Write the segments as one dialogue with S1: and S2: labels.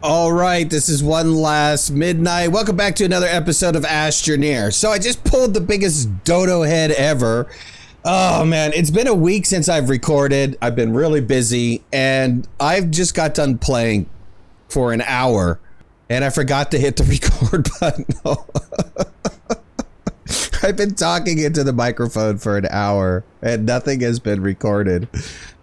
S1: All right, this is OneLastMidnight. Welcome back to another episode of Astroneer. So I just pulled the biggest dodo head ever. Oh man, it's been a week since I've recorded. I've been really busy and I've just got done playing for an hour and I forgot to hit the record button. I've been talking into the microphone for an hour and nothing has been recorded.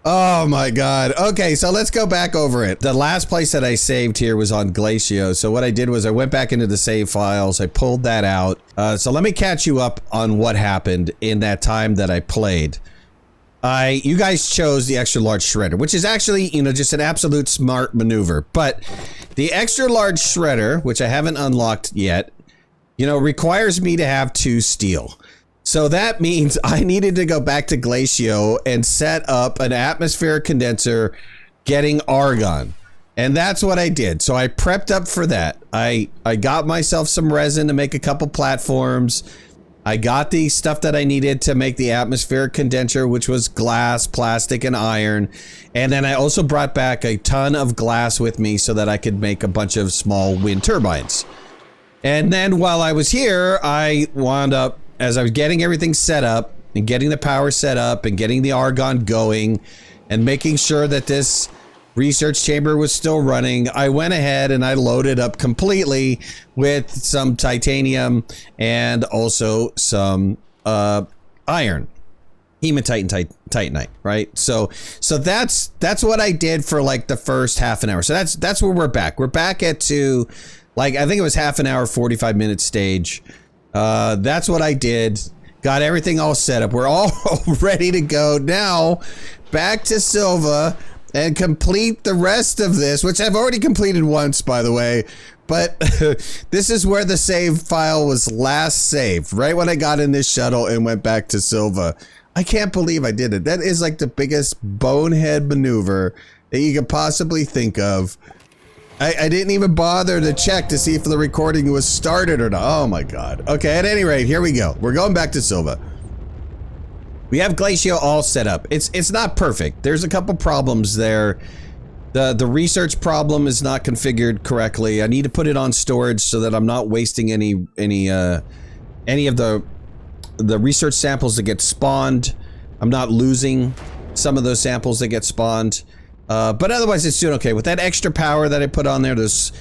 S1: Oh my God. Okay, so let's go back over it. The last place that I saved here was on Glacio. So what I did was I went back into the save files. I pulled that out. So let me catch you up on what happened in that time that I played. You guys chose the extra large shredder, which is actually, just an absolute smart maneuver. But the extra large shredder, which I haven't unlocked yet, requires me to have 2 steel. So that means I needed to go back to Glacio and set up an atmospheric condenser getting argon. And that's what I did. So I prepped up for that. I got myself some resin to make a couple platforms. I got the stuff that I needed to make the atmospheric condenser, which was glass, plastic, and iron. And then I also brought back a ton of glass with me so that I could make a bunch of small wind turbines. And then while I was here, I wound up, as I was getting everything set up and getting the power set up and getting the argon going and making sure that this research chamber was still running, I went ahead and I loaded up completely with some titanium and also some iron, hematite and titanite, right? So that's what I did for like the first half an hour. So that's where we're back. We're back at I think it was half an hour, 45-minute stage. That's what I did. Got everything all set up. We're all ready to go now. Back to Silva and complete the rest of this, which I've already completed once, by the way. But this is where the save file was last saved, right when I got in this shuttle and went back to Silva. I can't believe I did it. That is like the biggest bonehead maneuver that you could possibly think of. I didn't even bother to check to see if the recording was started or not. Oh my God. Okay, at any rate, here we go. We're going back to Silva. We have Glacio all set up. It's not perfect. There's a couple problems there. The research problem is not configured correctly. I need to put it on storage so that I'm not wasting any of the research samples that get spawned. I'm not losing some of those samples that get spawned. But otherwise it's doing okay. With that extra power that I put on there, those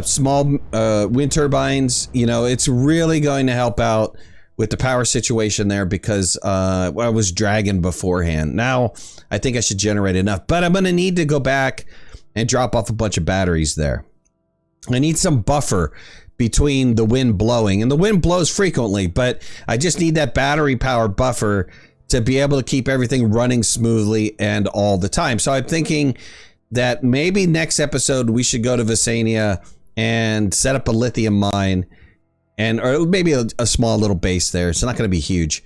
S1: small wind turbines, it's really going to help out with the power situation there because I was dragging beforehand. Now I think I should generate enough, but I'm going to need to go back and drop off a bunch of batteries there. I need some buffer between the wind blowing, and the wind blows frequently, but I just need that battery power buffer to be able to keep everything running smoothly and all the time. So I'm thinking that maybe next episode we should go to Visania and set up a lithium mine, or maybe a small little base there. It's not going to be huge,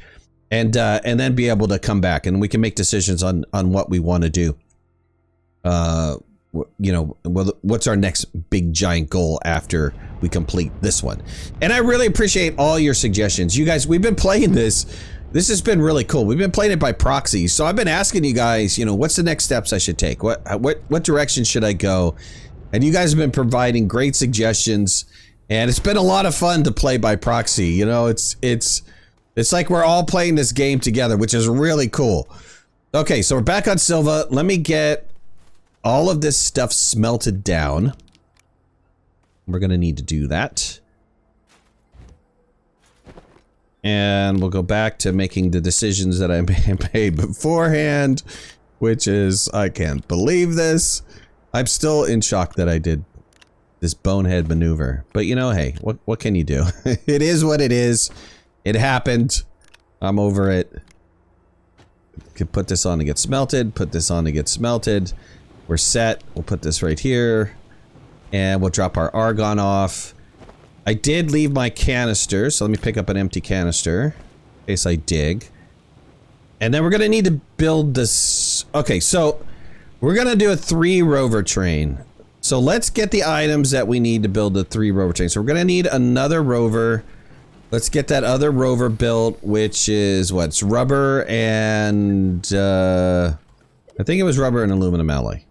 S1: and then be able to come back and we can make decisions on what we want to do. What's our next big giant goal after we complete this one? And I really appreciate all your suggestions, you guys. We've been playing this. This has been really cool. We've been playing it by proxy. So I've been asking you guys, what's the next steps I should take? What direction should I go? And you guys have been providing great suggestions. And it's been a lot of fun to play by proxy. It's like we're all playing this game together, which is really cool. Okay, so we're back on Silva. Let me get all of this stuff smelted down. We're going to need to do that. And we'll go back to making the decisions that I made beforehand, which is, I can't believe this. I'm still in shock that I did this bonehead maneuver. But hey, what can you do? It is what it is. It happened. I'm over it. Could put this on to get smelted, put this on to get smelted. We're set. We'll put this right here. And we'll drop our argon off. I did leave my canister, so let me pick up an empty canister in case I dig. And then we're going to need to build this. Okay, so we're going to do a 3 rover train. So let's get the items that we need to build a 3 rover train. So we're going to need another rover. Let's get that other rover built, which is what? It's rubber and I think it was rubber and aluminum alloy.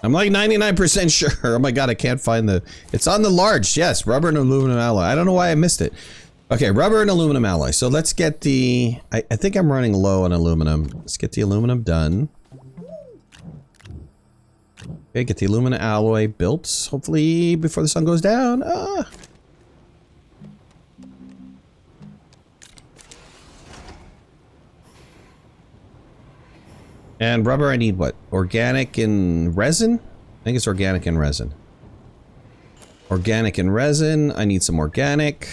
S1: I'm like 99% sure. Oh my god, I can't find the... It's on the large, yes. Rubber and aluminum alloy. I don't know why I missed it. Okay, rubber and aluminum alloy. So let's get the... I think I'm running low on aluminum. Let's get the aluminum done. Okay, get the aluminum alloy built. Hopefully before the sun goes down. Ah. And rubber, I need what? Organic and resin? I think it's organic and resin. Organic and resin. I need some organic.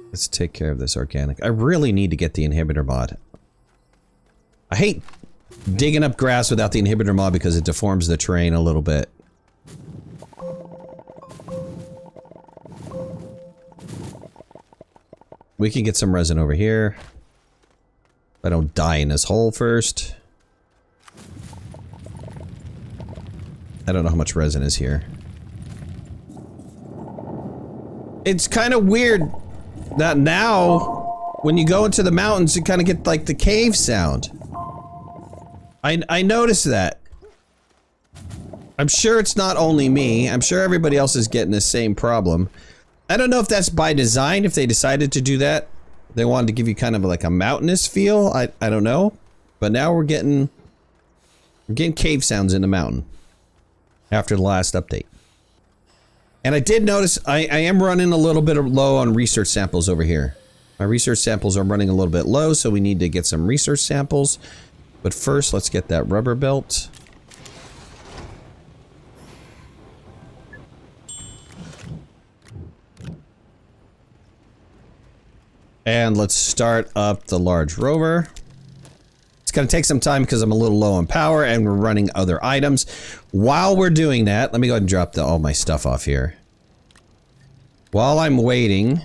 S1: Let's take care of this organic. I really need to get the inhibitor mod. I hate digging up grass without the inhibitor mod because it deforms the terrain a little bit. We can get some resin over here. I don't die in this hole first. I don't know how much resin is here. It's kind of weird that now, when you go into the mountains, you kind of get like the cave sound. I noticed that. I'm sure it's not only me. I'm sure everybody else is getting the same problem. I don't know if that's by design, if they decided to do that. They wanted to give you kind of like a mountainous feel. I don't know. But now we're getting cave sounds in the mountain. After the last update. And I did notice I am running a little bit low on research samples over here. My research samples are running a little bit low, so we need to get some research samples. But first, let's get that rubber belt. And let's start up the large rover. It's going to take some time because I'm a little low on power and we're running other items. While we're doing that, let me go ahead and drop all my stuff off here. While I'm waiting,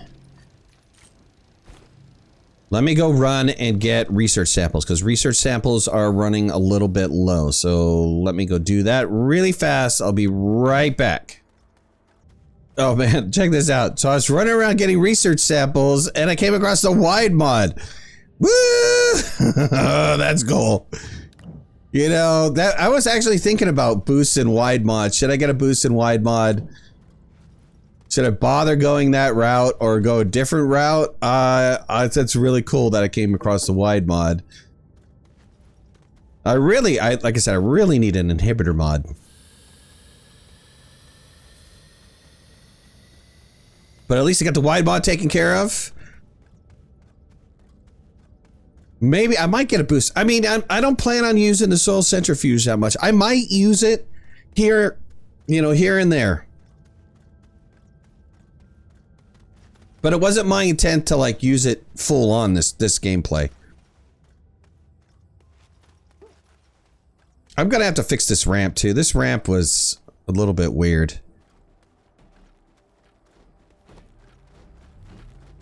S1: let me go run and get research samples because research samples are running a little bit low. So let me go do that really fast. I'll be right back. Oh man, check this out. So I was running around getting research samples and I came across the wide mod. Woo! That's cool. You know, that I was actually thinking about boosts in wide mod. Should I get a boost in wide mod? Should I bother going that route or go a different route? That's really cool that I came across the wide mod. Like I said, I really need an inhibitor mod. But at least I got the wide mod taken care of. Maybe I might get a boost. I mean, I don't plan on using the soil centrifuge that much. I might use it here, you know, here and there. But it wasn't my intent to like use it full on this gameplay. I'm gonna have to fix this ramp too. This ramp was a little bit weird.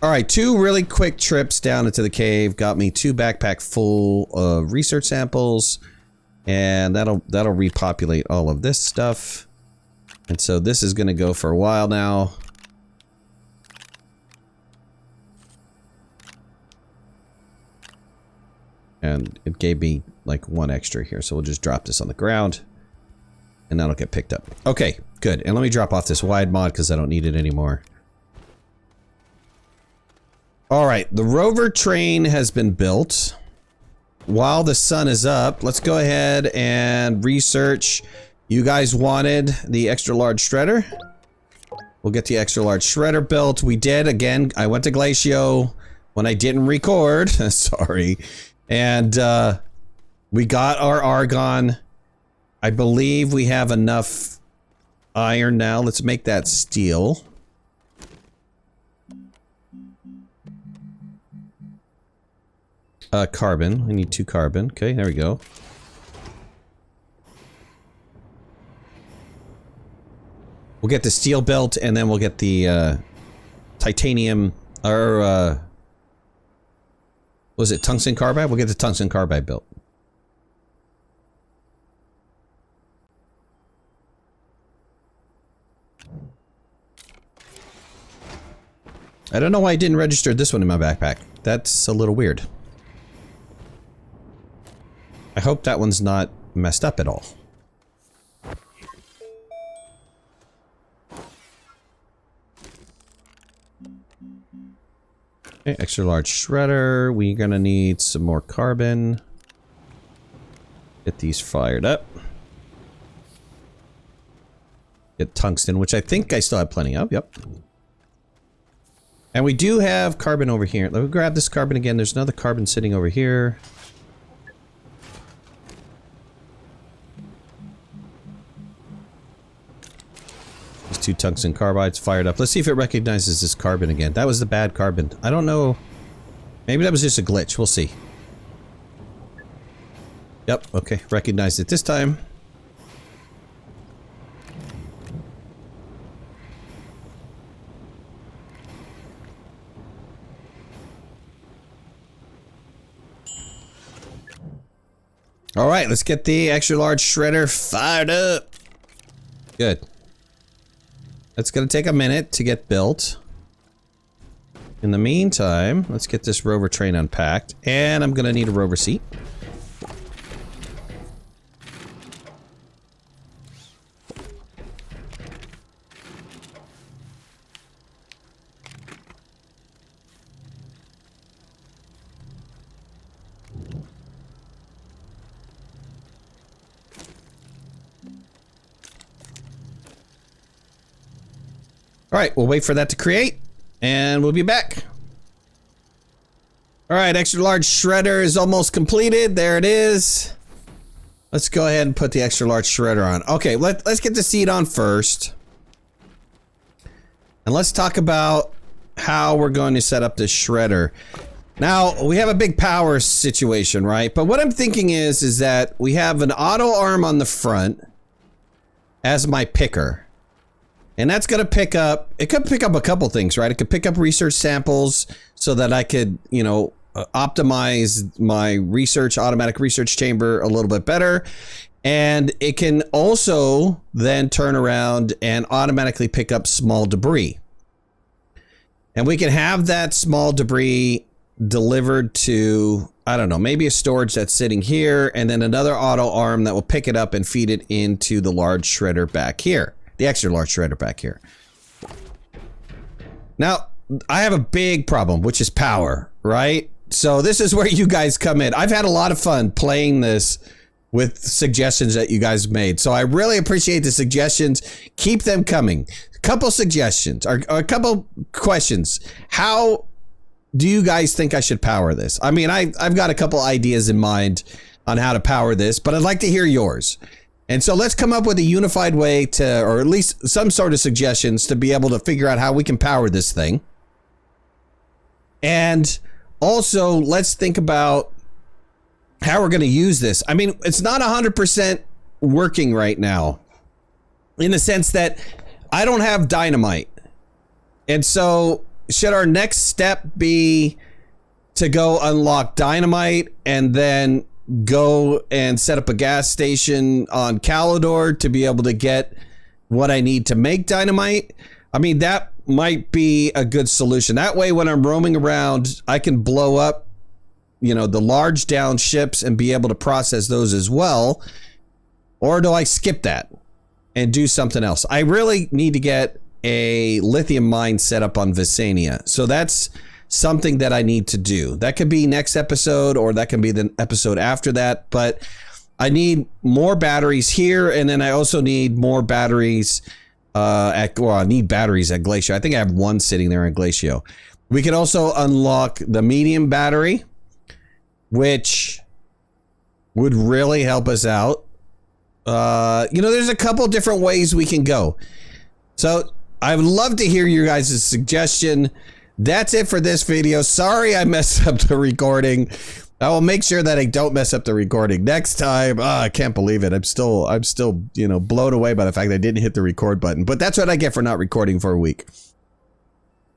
S1: Alright, 2 really quick trips down into the cave got me 2 backpack full of research samples. And that'll repopulate all of this stuff. And so this is gonna go for a while now. And it gave me like 1 extra here, so we'll just drop this on the ground. And that'll get picked up. Okay, good. And let me drop off this wide mod because I don't need it anymore. Alright, the rover train has been built. While the sun is up, let's go ahead and research. You guys wanted the extra large shredder. We'll get the extra large shredder built. We did, again, I went to Glacio when I didn't record. Sorry. And we got our argon. I believe we have enough iron now. Let's make that steel. Carbon. We need 2 carbon. Okay, there we go. We'll get the steel built, and then we'll get the titanium, or was it tungsten carbide? We'll get the tungsten carbide built. I don't know why I didn't register this one in my backpack. That's a little weird. I hope that one's not messed up at all. Okay, extra large shredder. We're gonna need some more carbon. Get these fired up. Get tungsten, which I think I still have plenty of. Yep. And we do have carbon over here. Let me grab this carbon again. There's another carbon sitting over here. These 2 tungsten carbides fired up. Let's see if it recognizes this carbon again. That was the bad carbon. I don't know. Maybe that was just a glitch. We'll see. Yep, okay. Recognized it this time. All right, let's get the extra large shredder fired up. Good. It's going to take a minute to get built. In the meantime, let's get this rover train unpacked. And I'm going to need a rover seat. All right, we'll wait for that to create, and we'll be back. All right, extra large shredder is almost completed. There it is. Let's go ahead and put the extra large shredder on. Okay, let's get the seat on first. And let's talk about how we're going to set up this shredder. Now, we have a big power situation, right? But what I'm thinking is that we have an auto arm on the front as my picker. And that's going to pick up, it could pick up a couple things, right? It could pick up research samples so that I could, you know, optimize my research, automatic research chamber a little bit better. And it can also then turn around and automatically pick up small debris. And we can have that small debris delivered to, I don't know, maybe a storage that's sitting here, and then another auto arm that will pick it up and feed it into the large shredder back here. The extra large shredder back here. Now, I have a big problem, which is power, right? So this is where you guys come in. I've had a lot of fun playing this with suggestions that you guys made. So I really appreciate the suggestions. Keep them coming. A couple suggestions or a couple questions. How do you guys think I should power this? I mean, I've got a couple ideas in mind on how to power this, but I'd like to hear yours. And so let's come up with a unified way to, or at least some sort of suggestions to be able to figure out how we can power this thing. And also let's think about how we're going to use this. I mean, it's not 100% working right now in the sense that I don't have dynamite. And so should our next step be to go unlock dynamite and then go and set up a gas station on Calidor to be able to get what I need to make dynamite? I mean, that might be a good solution. That way, when I'm roaming around, I can blow up, you know, the large down ships and be able to process those as well. Or do I skip that and do something else? I really need to get a lithium mine set up on Visania. So that's something that I need to do. That could be next episode, or that can be the episode after that. But I need more batteries here, and then I also need more batteries I need batteries at Glacio. I think I have one sitting there at Glacio. We can also unlock the medium battery, which would really help us out. You know, there's a couple different ways we can go. So I would love to hear your guys' suggestion. That's it for this video. Sorry I messed up the recording. I will make sure that I don't mess up the recording next time. I can't believe it. I'm still, you know, blown away by the fact that I didn't hit the record button. But that's what I get for not recording for a week.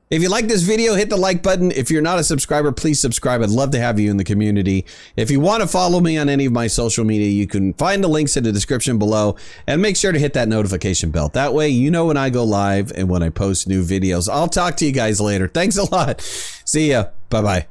S1: If you like this video, hit the like button. If you're not a subscriber, please subscribe. I'd love to have you in the community. If you want to follow me on any of my social media, you can find the links in the description below, and make sure to hit that notification bell. That way you know when I go live and when I post new videos. I'll talk to you guys later. Thanks a lot. See ya. Bye-bye.